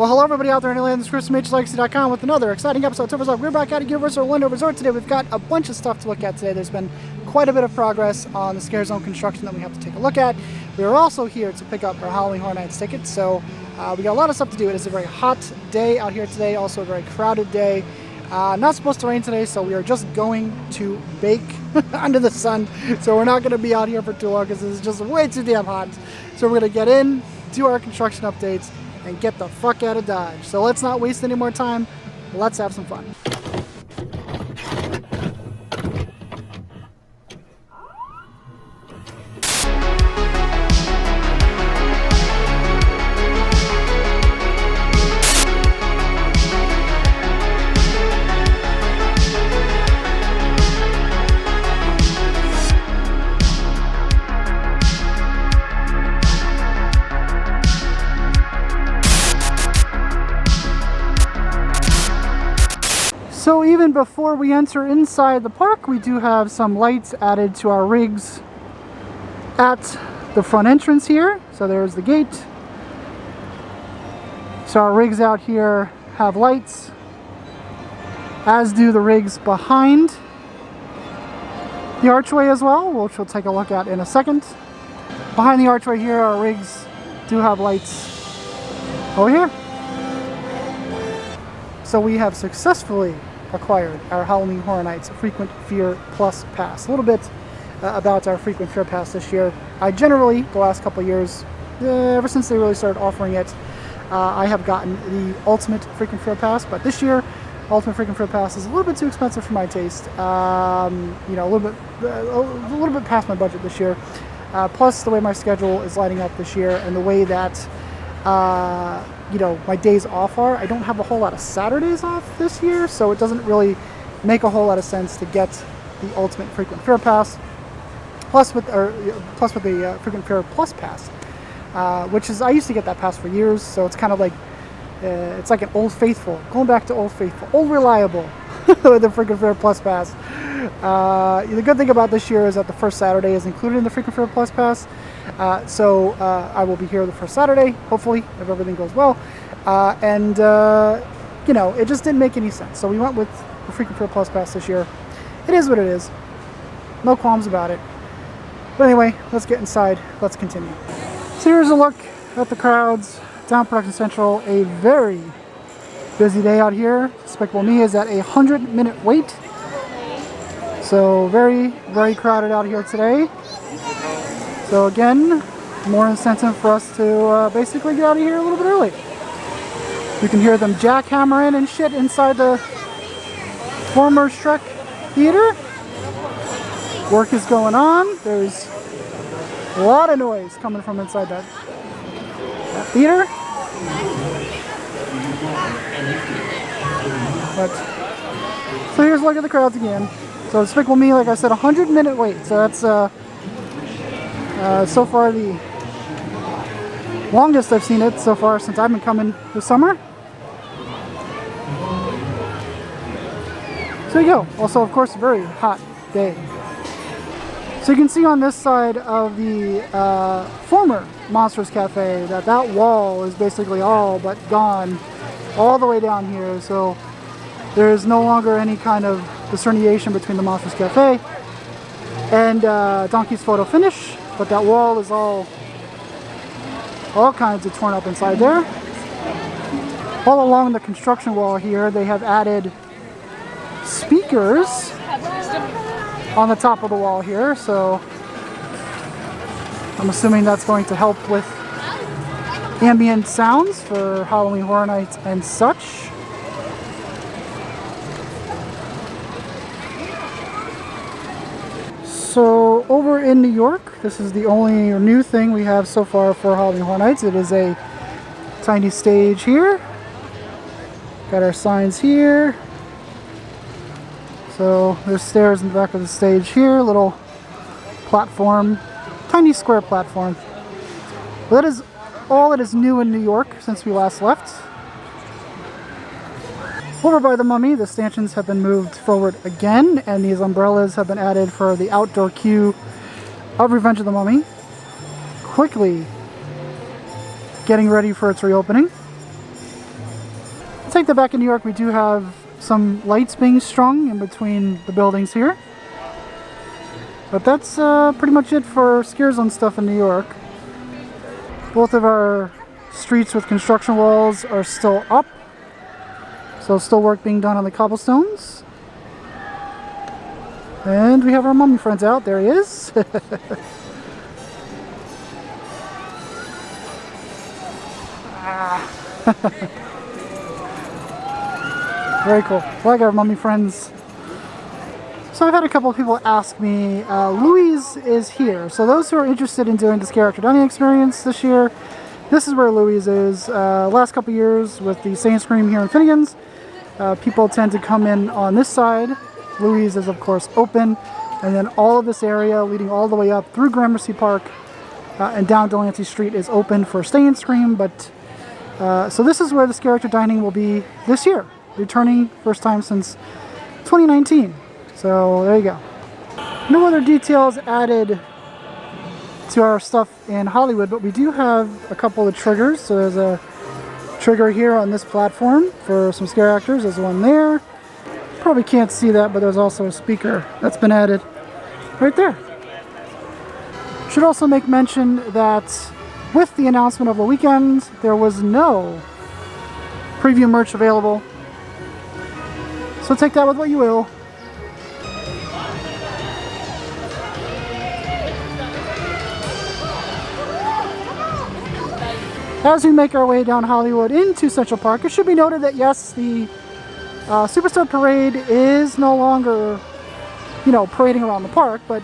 Well, hello everybody out there in Atlanta. This is Chris from HHNTicket.com with another exciting episode of Topher's Vlog. We're back at Universal Orlando Resort today. We've got a bunch of stuff to look at today. There's been quite a bit of progress on the Scare Zone construction that we have to take a look at. We are also here to pick up our Halloween Horror Nights ticket, so we got a lot of stuff to do. It is a very hot day out here today, also a very crowded day. Not supposed to rain today, so we are just going to bake under the sun. So we're not going to be out here for too long because it's just way too damn hot. So we're going to get in, do our construction updates, and get the fuck out of Dodge. So let's not waste any more time. Let's have some fun. So even before we enter inside the park, we do have some lights added to our rigs at the front entrance here. So there's the gate. So our rigs out here have lights, as do the rigs behind the archway as well, which we'll take a look at in a second. Behind the archway here, our rigs do have lights over here. So we have successfully acquired our Halloween Horror Nights Frequent Fear Plus Pass. A little bit about our Frequent Fear Pass this year. I generally, the last couple of years, ever since they really started offering it, I have gotten the Ultimate Frequent Fear Pass, but this year, Ultimate Frequent Fear Pass is a little bit too expensive for my taste. You know, a little bit past my budget this year. Plus, the way my schedule is lining up this year and the way that you know, my days off are. I don't have a whole lot of Saturdays off this year, so it doesn't really make a whole lot of sense to get the Ultimate Frequent Fear Pass, plus with the Frequent Fear Plus Pass, which is, I used to get that pass for years, so it's kind of like, it's like an Old Faithful, going back to Old Faithful, Old Reliable, with the Frequent Fear Plus Pass. The good thing about this year is that the first Saturday is included in the Frequent Fear Plus Pass. So I will be here the first Saturday, hopefully, if everything goes well. You know, it just didn't make any sense. So we went with the Frequent Fear Plus Pass this year. It is what it is. No qualms about it. But anyway, let's get inside. Let's continue. So here's a look at the crowds down Production Central. A very busy day out here. Despicable Me is at a 100-minute wait. So very, very crowded out here today. So again, more incentive for us to basically get out of here a little bit early. You can hear them jackhammering and shit inside the former Shrek theater. Work is going on. There's a lot of noise coming from inside that theater. But, so here's a look at the crowds again. So Despicable Me, like I said, 100-minute wait. So that's so far the longest I've seen it so far since I've been coming this summer. So there you go. Also, of course, a very hot day. So you can see on this side of the former Monsters Cafe that wall is basically all but gone all the way down here. So there is no longer any kind of discerniation between the Monsters Cafe and Donkey's Photo Finish. But that wall is all kinds of torn up inside there. All along the construction wall here, they have added speakers on the top of the wall here. So I'm assuming that's going to help with ambient sounds for Halloween Horror Nights and such. So over in New York, this is the only new thing we have so far for Halloween Horror Nights. It is a tiny stage here. Got our signs here. So there's stairs in the back of the stage here, little platform, tiny square platform. But that is all that is new in New York since we last left. Over by the Mummy, the stanchions have been moved forward again, and these umbrellas have been added for the outdoor queue of Revenge of the Mummy. Quickly getting ready for its reopening. I think that back in New York we do have some lights being strung in between the buildings here. But that's pretty much it for scare zone stuff in New York. Both of our streets with construction walls are still up. So still work being done on the cobblestones. And we have our mummy friends out. There he is. Very cool. I like our mummy friends. So I've had a couple of people ask me, Louise is here. So those who are interested in doing this character dining experience this year, this is where Louise is. Last couple of years with the Saint Scream here in Finnegan's, people tend to come in on this side. Louise is of course open, and then all of this area leading all the way up through Gramercy Park and down Delancey Street is open for Stay and Scream. But so this is where this character dining will be this year, returning first time since 2019. So there you go. No other details added to our stuff in Hollywood, but we do have a couple of triggers. So there's a trigger here on this platform for some scare actors. There's one there. Probably can't see that, but there's also a speaker that's been added right there. Should also make mention that with the announcement of the weekend, there was no preview merch available. So take that with what you will. As we make our way down Hollywood into Central Park, it should be noted that yes, the Superstar Parade is no longer, parading around the park, but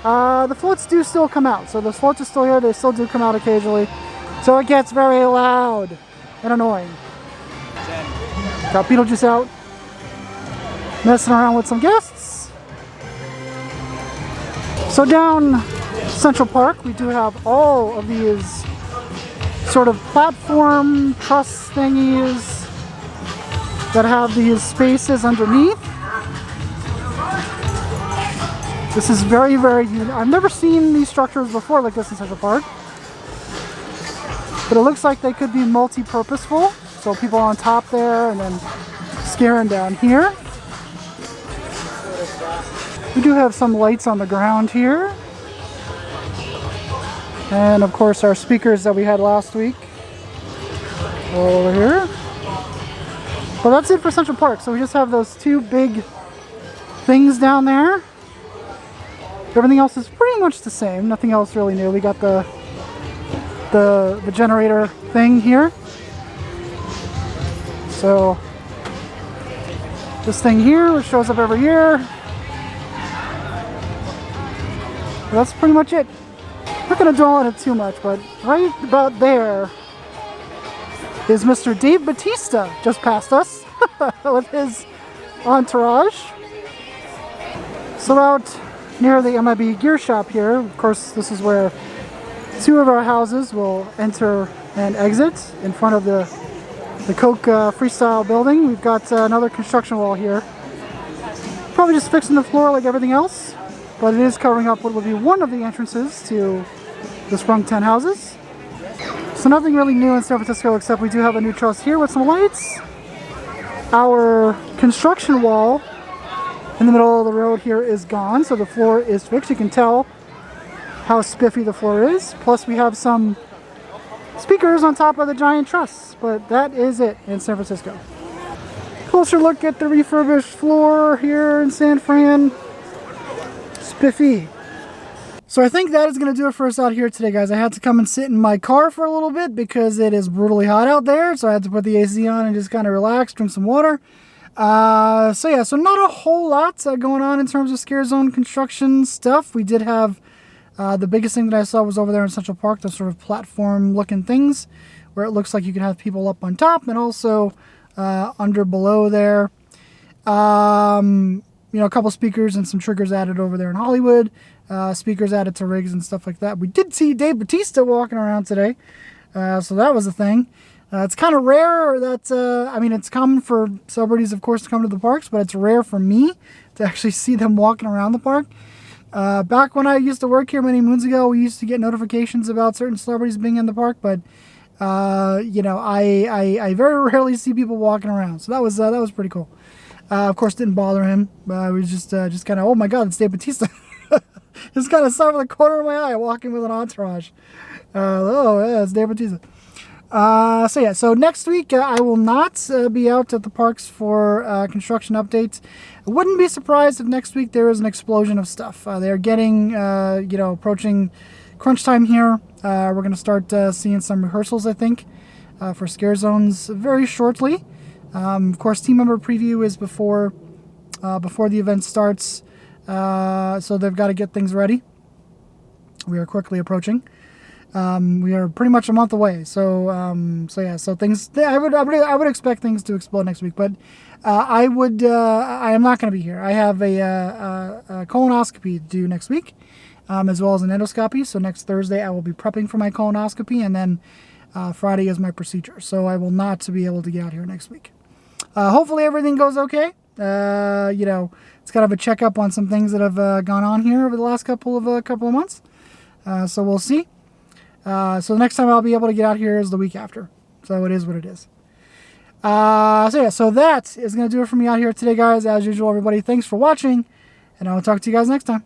the floats do still come out. So the floats are still here, they still do come out occasionally. So it gets very loud and annoying. Got Beetlejuice out, messing around with some guests. So down Central Park, we do have all of these sort of platform truss thingies that have these spaces underneath. This is very, very unique. I've never seen these structures before like this in Central Park. But it looks like they could be multi-purposeful. So people on top there and then scaring down here. We do have some lights on the ground here. And of course our speakers that we had last week over here. But that's it for Central Park. So we just have those two big things down there. Everything else is pretty much the same. Nothing else really new. We got the generator thing here. So this thing here, which shows up every year. That's pretty much it. I'm not going to dwell on it too much, but right about there is Mr. Dave Bautista just passed us with his entourage. So out near the MIB gear shop here, of course this is where two of our houses will enter and exit in front of the Coke Freestyle building. We've got another construction wall here. Probably just fixing the floor like everything else, but it is covering up what would be one of the entrances to the Sprung 10 houses. So nothing really new in San Francisco except we do have a new truss here with some lights. Our construction wall in the middle of the road here is gone, so the floor is fixed. You can tell how spiffy the floor is. Plus we have some speakers on top of the giant truss, but that is it in San Francisco. Closer look at the refurbished floor here in San Fran. Spiffy. So I think that is going to do it for us out here today, guys. I had to come and sit in my car for a little bit because it is brutally hot out there. So I had to put the AC on and just kind of relax, drink some water. So yeah, so not a whole lot going on in terms of scare zone construction stuff. We did have the biggest thing that I saw was over there in Central Park, the sort of platform looking things where it looks like you can have people up on top and also under below there. A couple speakers and some triggers added over there in Hollywood. Speakers added to rigs and stuff like that. We did see Dave Bautista walking around today. So that was a thing. It's kind of rare that, it's common for celebrities, of course, to come to the parks, but it's rare for me to actually see them walking around the park. Back when I used to work here many moons ago, we used to get notifications about certain celebrities being in the park, but I very rarely see people walking around, so that was pretty cool. Of course, didn't bother him. We was just kind of, oh my God, it's Dave Bautista. Just kind of saw from the corner of my eye, walking with an entourage. Oh yeah, it's Dave Bautista. So next week I will not be out at the parks for construction updates. I wouldn't be surprised if next week there is an explosion of stuff. They're getting, approaching crunch time here. We're going to start seeing some rehearsals, I think, for Scare Zones very shortly. Of course, team member preview is before the event starts, so they've got to get things ready. We are quickly approaching. We are pretty much a month away, so things. I would expect things to explode next week, but I am not going to be here. I have a colonoscopy due next week, as well as an endoscopy. So next Thursday I will be prepping for my colonoscopy, and then Friday is my procedure. So I will not be able to get out here next week. Hopefully everything goes okay. It's kind of a checkup on some things that have gone on here over the last couple of months. So we'll see. So the next time I'll be able to get out here is the week after. So it is what it is. So that is going to do it for me out here today, guys. As usual, everybody, thanks for watching, and I will talk to you guys next time.